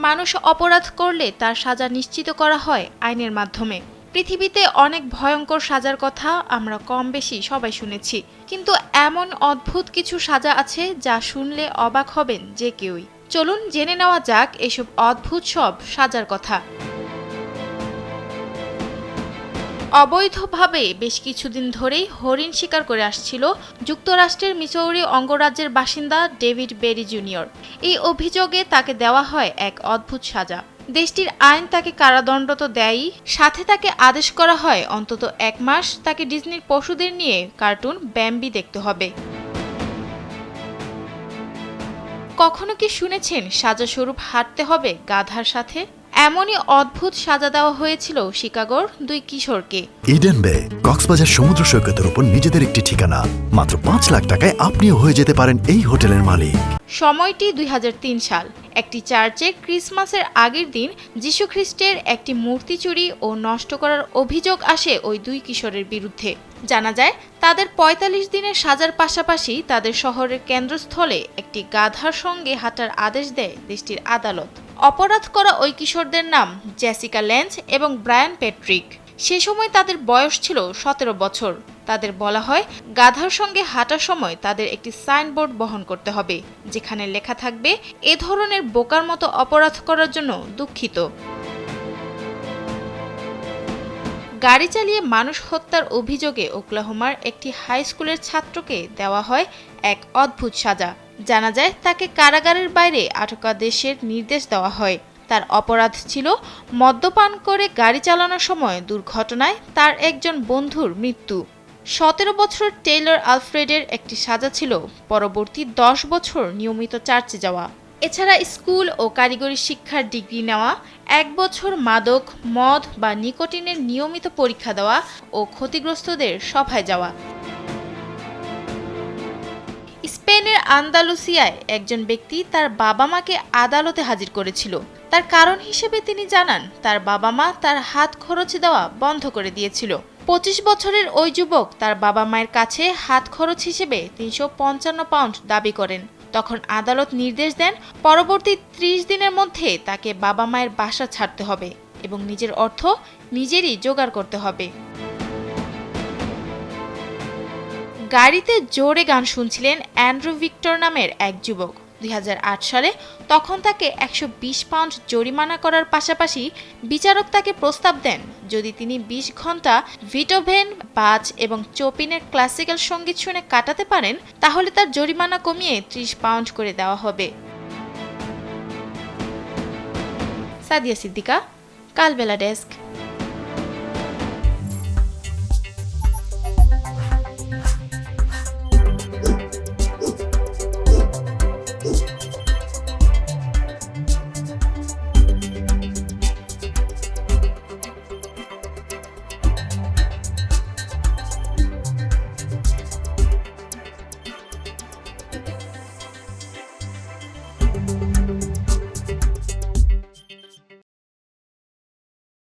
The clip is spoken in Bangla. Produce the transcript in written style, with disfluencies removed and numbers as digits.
মানুষ অপরাধ করলে তার সাজা নিশ্চিত করা হয় আইনের মাধ্যমে। পৃথিবীতে অনেক ভয়ঙ্কর সাজার কথা আমরা কম বেশি সবাই শুনেছি, কিন্তু এমন অদ্ভুত কিছু সাজা আছে যা শুনলে অবাক হবেন যে কেউই। চলুন জেনে নেওয়া যাক এসব অদ্ভুত সব সাজার কথা। অবৈধভাবে বেশ কিছুদিন ধরেই হরিণ শিকার করে আসছিল যুক্তরাষ্ট্রের মিসৌরি অঙ্গরাজ্যের বাসিন্দা ডেভিড বেরি জুনিয়র। এই অভিযোগে তাকে দেওয়া হয় এক অদ্ভুত সাজা। দেশটির আইন তাকে কারাদণ্ড তো দেয়ই, সাথে তাকে আদেশ করা হয় অন্তত 1 মাস তাকে ডিজনির পশুদের নিয়ে কার্টুন ব্যাম্বি দেখতে হবে। কখনো কি শুনেছেন সাজাস্বরূপ হাঁটতে হবে গাধার সাথে? এমনই অদ্ভুত সাজা দেওয়া হয়েছিল শিকাগোর 2 কিশোরকে। ইডেন বে কক্সবাজার সমুদ্র সৈকতের উপর নিজেদের একটি ঠিকানা। মাত্র 5 লাখ টাকায় আপনিও হয়ে যেতে পারেন এই হোটেলের মালিক। সময়টি 2003 সাল। একটি চার্চে ক্রিসমাসের আগের দিন যীশু খ্রিস্টের একটি মূর্তি চুরি ও নষ্ট করার অভিযোগ আসে ওই 2 কিশোরের বিরুদ্ধে। জানা যায় তাদের 45 দিনের সাজার পাশাপাশি তাদের শহরের কেন্দ্রস্থলে একটি গাধার সঙ্গে হাঁটার আদেশ দেয় দেশটির আদালত। অপরাধ করা ওই কিশোরদের নাম জেসিকা লেঞ্জ এবং ব্রায়ান প্যাট্রিক। সে সময় তাদের বয়স ছিল 17 বছর। তাদের বলা হয় গাধার সঙ্গে হাঁটার সময় তাদের একটি সাইনবোর্ড বহন করতে হবে, যেখানে লেখা থাকবে এ ধরনের বোকার মতো অপরাধ করার জন্য দুঃখিত। গাড়ি চালিয়ে মানুষ হত্যার অভিযোগে ওকলাহোমার একটি হাই স্কুলের ছাত্রকে দেওয়া হয় এক অদ্ভুত সাজা। জানা যায় তাকে কারাগারের বাইরে আটকাদেশের নির্দেশ দেওয়া হয়। তার অপরাধ ছিল মদ্যপান করে গাড়ি চালানোর সময় দুর্ঘটনায় তার একজন বন্ধুর মৃত্যু। 17 বছর টেইলর আলফ্রেডের একটি সাজা ছিল পরবর্তী 10 বছর নিয়মিত চার্চে যাওয়া। এছাড়া স্কুল ও কারিগরি শিক্ষার ডিগ্রি নেওয়া, 1 বছর মাদক, মদ বা নিকোটিনের নিয়মিত পরীক্ষা দেওয়া ও ক্ষতিগ্রস্তদের সভায় যাওয়া। স্পেনের আন্দালুসিয়ায় একজন ব্যক্তি তার বাবা মাকে আদালতে হাজির করেছিল। তার কারণ হিসেবে তিনি জানান তার বাবা মা তার হাত খরচ দেওয়া বন্ধ করে দিয়েছিল। 25 বছরের ওই যুবক তার বাবা মায়ের কাছে হাত খরচ হিসেবে 355 পাউন্ড দাবি করেন। তখন আদালত নির্দেশ দেন পরবর্তী 30 দিনের মধ্যে তাকে বাবা মায়ের বাসা ছাড়তে হবে এবং নিজের অর্থ নিজেরই জোগাড় করতে হবে। গাড়িতে জোরে গান শুনছিলেন অ্যান্ড্রু ভিক্টর নামের এক যুবক। 2008 সালে তখন তাকে 120 পাউন্ড জরিমানা করার পাশাপাশি বিচারক তাকে প্রস্তাব দেন যদি তিনি 20 ঘন্টা ভিটোভেন, বাজ এবং চোপিনের ক্লাসিক্যাল সঙ্গীত শুনে কাটাতে পারেন তাহলে তার জরিমানা কমিয়ে 30 পাউন্ড করে দেওয়া হবে। সাদিয়া সিদ্দিকা, কালবেলা ডেস্ক।